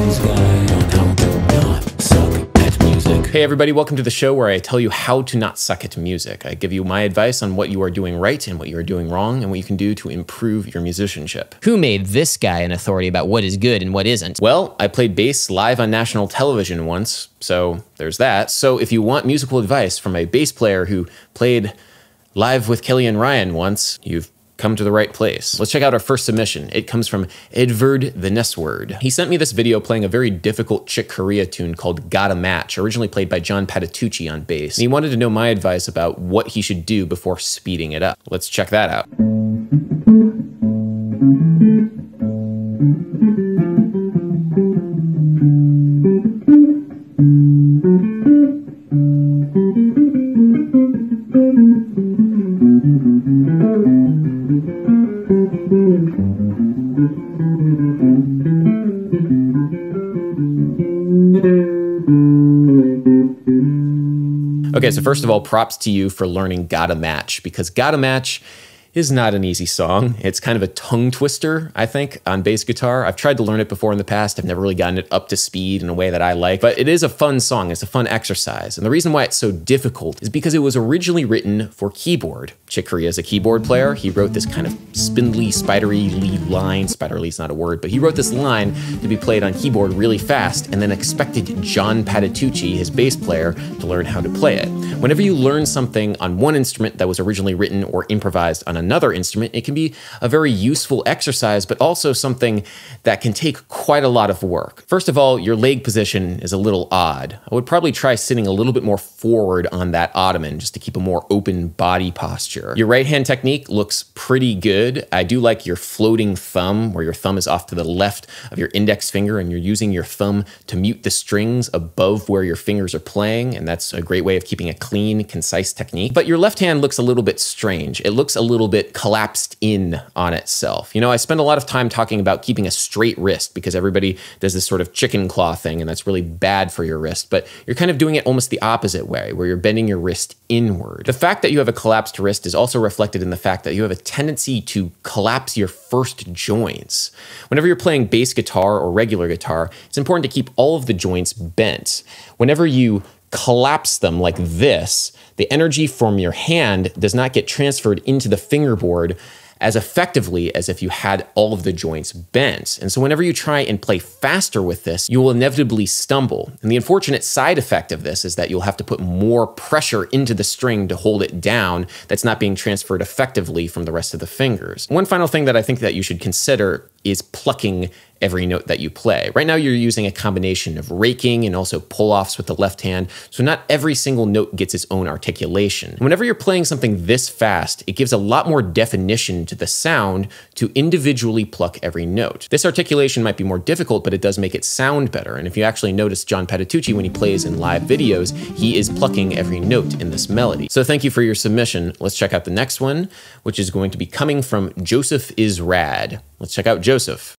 Hey everybody, welcome to the show where I tell you how to not suck at music. I give you my advice on what you are doing right and what you are doing wrong and what you can do to improve your musicianship. Who made this guy an authority about what is good and what isn't? Well, I played bass live on national television once, so there's that. So if you want musical advice from a bass player who played live with Kelly and Ryan once, you've come to the right place. Let's check out our first submission. It comes from Edvard the Nessword. He sent me this video playing a very difficult Chick Corea tune called Gotta Match, originally played by John Patitucci on bass. And he wanted to know my advice about what he should do before speeding it up. Let's check that out. Okay, so first of all, props to you for learning Gotta Match, because Gotta Match is not an easy song. It's kind of a tongue twister, I think, on bass guitar. I've tried to learn it before in the past. I've never really gotten it up to speed in a way that I like, but it is a fun song. It's a fun exercise. And the reason why it's so difficult is because it was originally written for keyboard. Chick Corea is a keyboard player. He wrote this kind of spindly, spidery lead line. Spiderly is not a word, but he wrote this line to be played on keyboard really fast and then expected John Patitucci, his bass player, to learn how to play it. Whenever you learn something on one instrument that was originally written or improvised on another instrument, it can be a very useful exercise, but also something that can take quite a lot of work. First of all, your leg position is a little odd. I would probably try sitting a little bit more forward on that ottoman just to keep a more open body posture. Your right hand technique looks pretty good. I do like your floating thumb, where your thumb is off to the left of your index finger and you're using your thumb to mute the strings above where your fingers are playing, and that's a great way of keeping a clean, concise technique. But your left hand looks a little bit strange. It looks a little bit collapsed in on itself. You know, I spend a lot of time talking about keeping a straight wrist because everybody does this sort of chicken claw thing, and that's really bad for your wrist, but you're kind of doing it almost the opposite way, where you're bending your wrist inward. The fact that you have a collapsed wrist is also reflected in the fact that you have a tendency to collapse your first joints. Whenever you're playing bass guitar or regular guitar, it's important to keep all of the joints bent. Whenever you collapse them like this, the energy from your hand does not get transferred into the fingerboard as effectively as if you had all of the joints bent. And so whenever you try and play faster with this, you will inevitably stumble. And the unfortunate side effect of this is that you'll have to put more pressure into the string to hold it down that's not being transferred effectively from the rest of the fingers. One final thing that I think that you should consider is plucking every note that you play. Right now you're using a combination of raking and also pull-offs with the left hand, so not every single note gets its own articulation. Whenever you're playing something this fast, it gives a lot more definition to the sound to individually pluck every note. This articulation might be more difficult, but it does make it sound better. And if you actually notice John Patitucci when he plays in live videos, he is plucking every note in this melody. So thank you for your submission. Let's check out the next one, which is going to be coming from Joseph is Rad. Let's check out Joseph.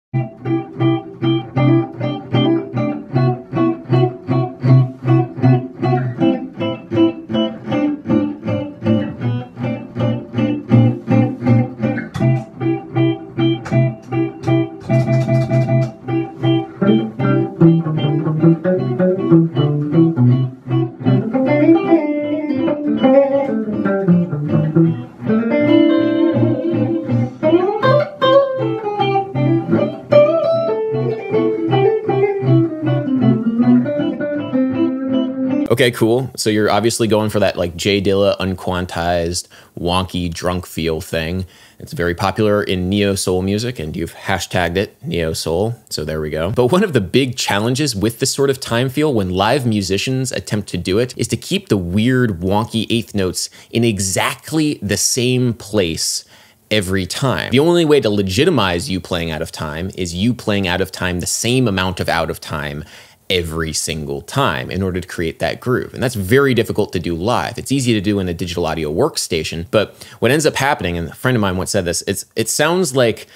Okay, cool. So you're obviously going for that like J Dilla unquantized, wonky, drunk feel thing. It's very popular in neo-soul music, and you've hashtagged it neo-soul, so there we go. But one of the big challenges with this sort of time feel when live musicians attempt to do it is to keep the weird, wonky eighth notes in exactly the same place every time. The only way to legitimize you playing out of time is you playing out of time the same amount of out of time every single time in order to create that groove. And that's very difficult to do live. It's easy to do in a digital audio workstation, but what ends up happening, and a friend of mine once said this, it sounds like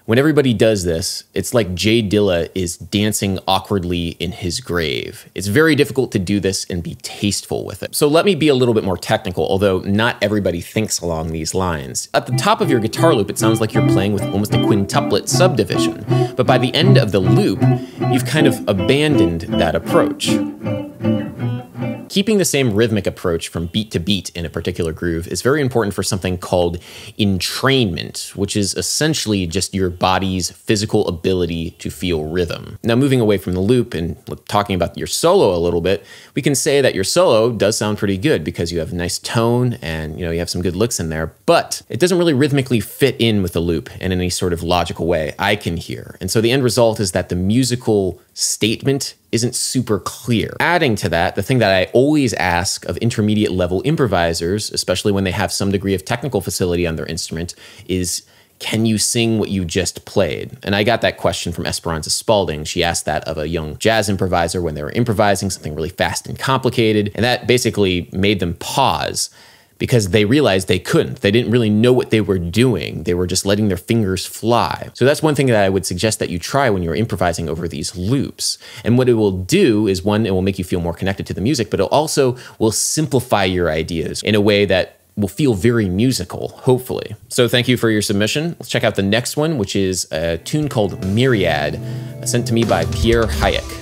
when everybody does this, it's like J Dilla is dancing awkwardly in his grave. It's very difficult to do this and be tasteful with it. So let me be a little bit more technical, although not everybody thinks along these lines. At the top of your guitar loop, it sounds like you're playing with almost a quintuplet subdivision. But by the end of the loop, you've kind of abandoned that approach. Keeping the same rhythmic approach from beat to beat in a particular groove is very important for something called entrainment, which is essentially just your body's physical ability to feel rhythm. Now, moving away from the loop and talking about your solo a little bit, we can say that your solo does sound pretty good because you have a nice tone and you have some good licks in there, but it doesn't really rhythmically fit in with the loop in any sort of logical way I can hear. And so the end result is that the musical statement isn't super clear. Adding to that, the thing that I always ask of intermediate level improvisers, especially when they have some degree of technical facility on their instrument, is can you sing what you just played? And I got that question from Esperanza Spalding. She asked that of a young jazz improviser when they were improvising something really fast and complicated, and that basically made them pause because they realized they couldn't. They didn't really know what they were doing. They were just letting their fingers fly. So that's one thing that I would suggest that you try when you're improvising over these loops. And what it will do is, one, it will make you feel more connected to the music, but it also will simplify your ideas in a way that will feel very musical, hopefully. So thank you for your submission. Let's check out the next one, which is a tune called Myriad, sent to me by Pierre Hayek.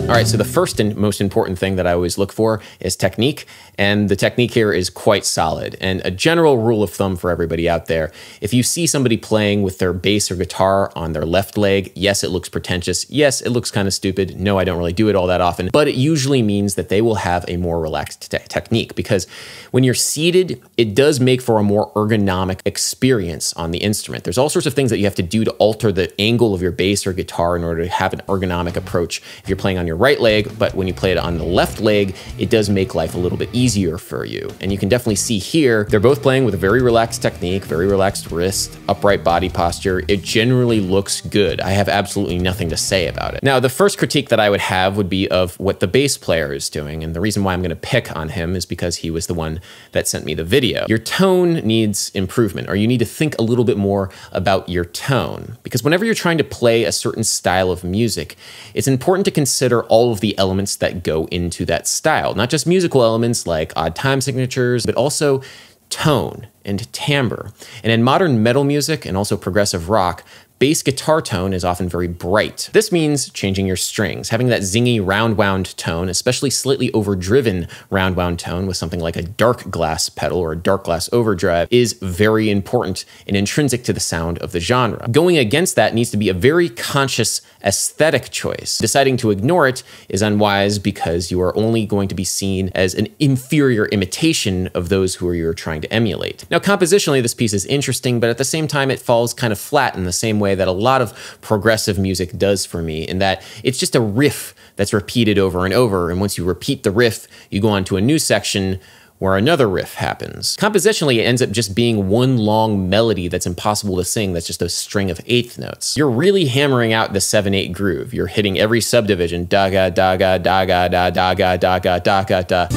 All right, so the first and most important thing that I always look for is technique, and the technique here is quite solid. And a general rule of thumb for everybody out there, if you see somebody playing with their bass or guitar on their left leg, yes, it looks pretentious. Yes, it looks kind of stupid. No, I don't really do it all that often, but it usually means that they will have a more relaxed technique, because when you're seated, it does make for a more ergonomic experience on the instrument. There's all sorts of things that you have to do to alter the angle of your bass or guitar in order to have an ergonomic approach if you're playing on your right leg, but when you play it on the left leg, it does make life a little bit easier for you. And you can definitely see here, they're both playing with a very relaxed technique, very relaxed wrist, upright body posture. It generally looks good. I have absolutely nothing to say about it. Now, the first critique that I would have would be of what the bass player is doing. And the reason why I'm gonna pick on him is because he was the one that sent me the video. Your tone needs improvement, or you need to think a little bit more about your tone. Because whenever you're trying to play a certain style of music, it's important to consider all of the elements that go into that style. Not just musical elements like odd time signatures, but also tone and timbre. And in modern metal music and also progressive rock, bass guitar tone is often very bright. This means changing your strings, having that zingy round wound tone, especially slightly overdriven round wound tone with something like a dark glass pedal or a dark glass overdrive is very important and intrinsic to the sound of the genre. Going against that needs to be a very conscious aesthetic choice. Deciding to ignore it is unwise because you are only going to be seen as an inferior imitation of those who you're trying to emulate. Now, compositionally, this piece is interesting, but at the same time, it falls kind of flat in the same way that a lot of progressive music does for me, in that it's just a riff that's repeated over and over. And once you repeat the riff, you go on to a new section where another riff happens. Compositionally, it ends up just being one long melody that's impossible to sing, that's just a string of eighth notes. You're really hammering out the 7/8 groove. You're hitting every subdivision, da-ga, da-ga, da-ga, da, da-ga, da-ga, da-ga, da.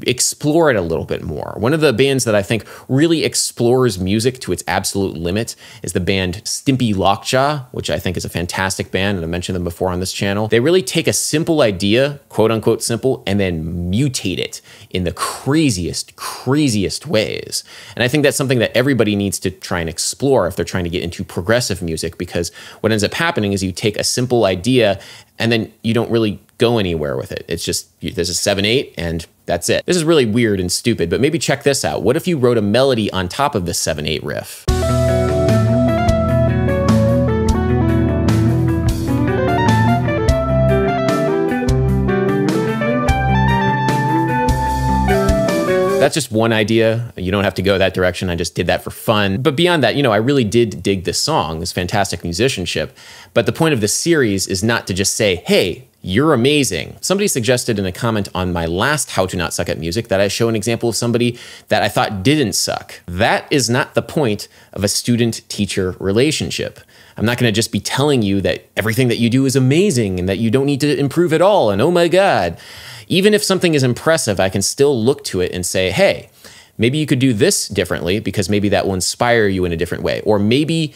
Explore it a little bit more. One of the bands that I think really explores music to its absolute limit is the band Stimpy Lockjaw, which I think is a fantastic band, and I mentioned them before on this channel. They really take a simple idea, quote unquote simple, and then mutate it in the craziest ways. And I think that's something that everybody needs to try and explore if they're trying to get into progressive music, because what ends up happening is you take a simple idea and then you don't really go anywhere with it. It's just, there's a 7/8 and that's it. This is really weird and stupid, but maybe check this out. What if you wrote a melody on top of the 7/8 riff? That's just one idea. You don't have to go that direction. I just did that for fun. But beyond that, I really did dig this song, this fantastic musicianship. But the point of this series is not to just say, hey, you're amazing. Somebody suggested in a comment on my last How to Not Suck at Music that I show an example of somebody that I thought didn't suck. That is not the point of a student-teacher relationship. I'm not going to just be telling you that everything that you do is amazing and that you don't need to improve at all, and oh my God. Even if something is impressive, I can still look to it and say, hey, maybe you could do this differently because maybe that will inspire you in a different way. Or maybe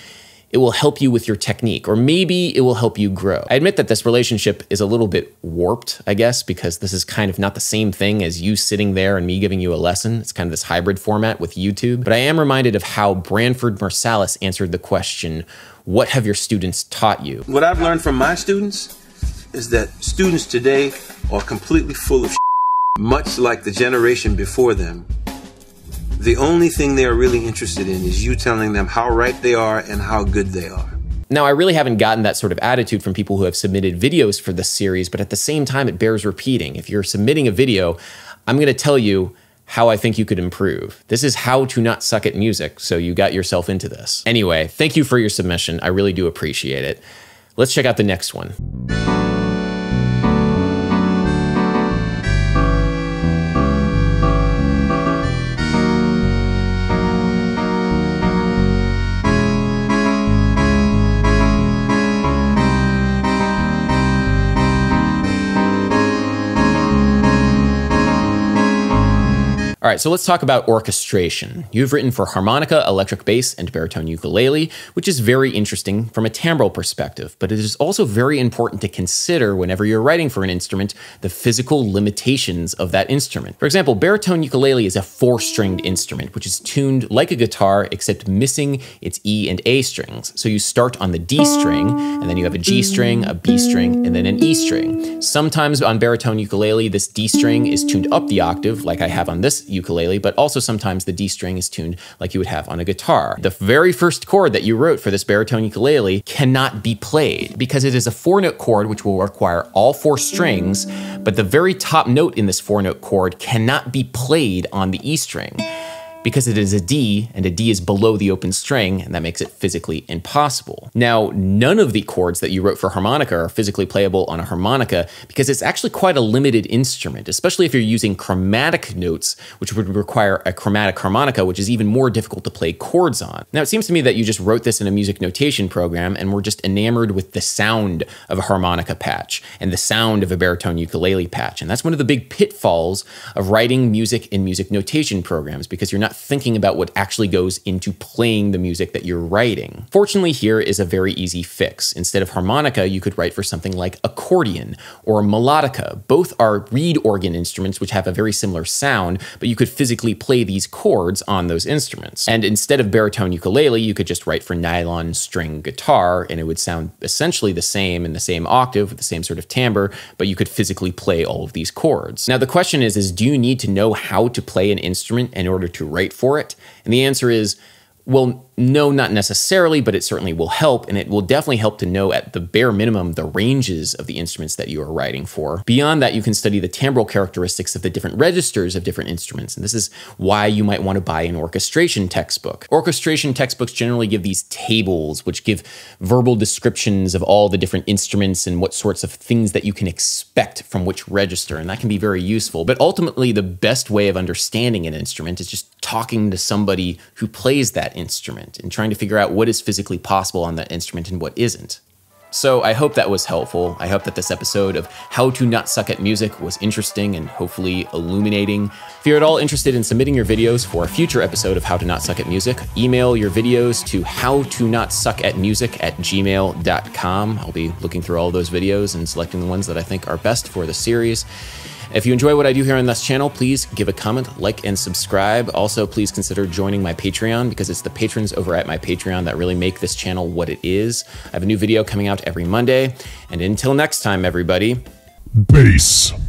it will help you with your technique, or maybe it will help you grow. I admit that this relationship is a little bit warped, I guess, because this is kind of not the same thing as you sitting there and me giving you a lesson. It's kind of this hybrid format with YouTube. But I am reminded of how Branford Marsalis answered the question, what have your students taught you? What I've learned from my students is that students today are completely full of much like the generation before them. The only thing they are really interested in is you telling them how right they are and how good they are. Now, I really haven't gotten that sort of attitude from people who have submitted videos for this series, but at the same time, it bears repeating. If you're submitting a video, I'm going to tell you how I think you could improve. This is How to Not Suck at Music, so you got yourself into this. Anyway, thank you for your submission. I really do appreciate it. Let's check out the next one. All right, so let's talk about orchestration. You've written for harmonica, electric bass, and baritone ukulele, which is very interesting from a timbral perspective, but it is also very important to consider whenever you're writing for an instrument, the physical limitations of that instrument. For example, baritone ukulele is a 4-stringed instrument, which is tuned like a guitar, except missing its E and A strings. So you start on the D string, and then you have a G string, a B string, and then an E string. Sometimes on baritone ukulele, this D string is tuned up the octave, like I have on this ukulele, but also sometimes the D string is tuned like you would have on a guitar. The very first chord that you wrote for this baritone ukulele cannot be played because it is a 4-note chord which will require all 4 strings, but the very top note in this 4-note chord cannot be played on the E string because it is a D, and a D is below the open string, and that makes it physically impossible. Now, none of the chords that you wrote for harmonica are physically playable on a harmonica because it's actually quite a limited instrument, especially if you're using chromatic notes, which would require a chromatic harmonica, which is even more difficult to play chords on. Now, it seems to me that you just wrote this in a music notation program and were just enamored with the sound of a harmonica patch and the sound of a baritone ukulele patch. And that's one of the big pitfalls of writing music in music notation programs, because you're not thinking about what actually goes into playing the music that you're writing. Fortunately, here is a very easy fix. Instead of harmonica, you could write for something like accordion or melodica. Both are reed organ instruments which have a very similar sound, but you could physically play these chords on those instruments. And instead of baritone ukulele, you could just write for nylon string guitar, and it would sound essentially the same in the same octave with the same sort of timbre, but you could physically play all of these chords. Now, the question is do you need to know how to play an instrument in order to write for it? And the answer is, well, no, not necessarily, but it certainly will help, and it will definitely help to know at the bare minimum the ranges of the instruments that you are writing for. Beyond that, you can study the timbral characteristics of the different registers of different instruments, and this is why you might want to buy an orchestration textbook. Orchestration textbooks generally give these tables, which give verbal descriptions of all the different instruments and what sorts of things that you can expect from which register, and that can be very useful. But ultimately, the best way of understanding an instrument is just talking to somebody who plays that instrument and trying to figure out what is physically possible on that instrument and what isn't. So I hope that was helpful. I hope that this episode of How to Not Suck at Music was interesting and hopefully illuminating. If you're at all interested in submitting your videos for a future episode of How to Not Suck at Music, email your videos to howtonotsuckatmusic@gmail.com. I'll be looking through all those videos and selecting the ones that I think are best for the series. If you enjoy what I do here on this channel, please give a comment, like, and subscribe. Also, please consider joining my Patreon, because it's the patrons over at my Patreon that really make this channel what it is. I have a new video coming out every Monday. And until next time, everybody. Bass.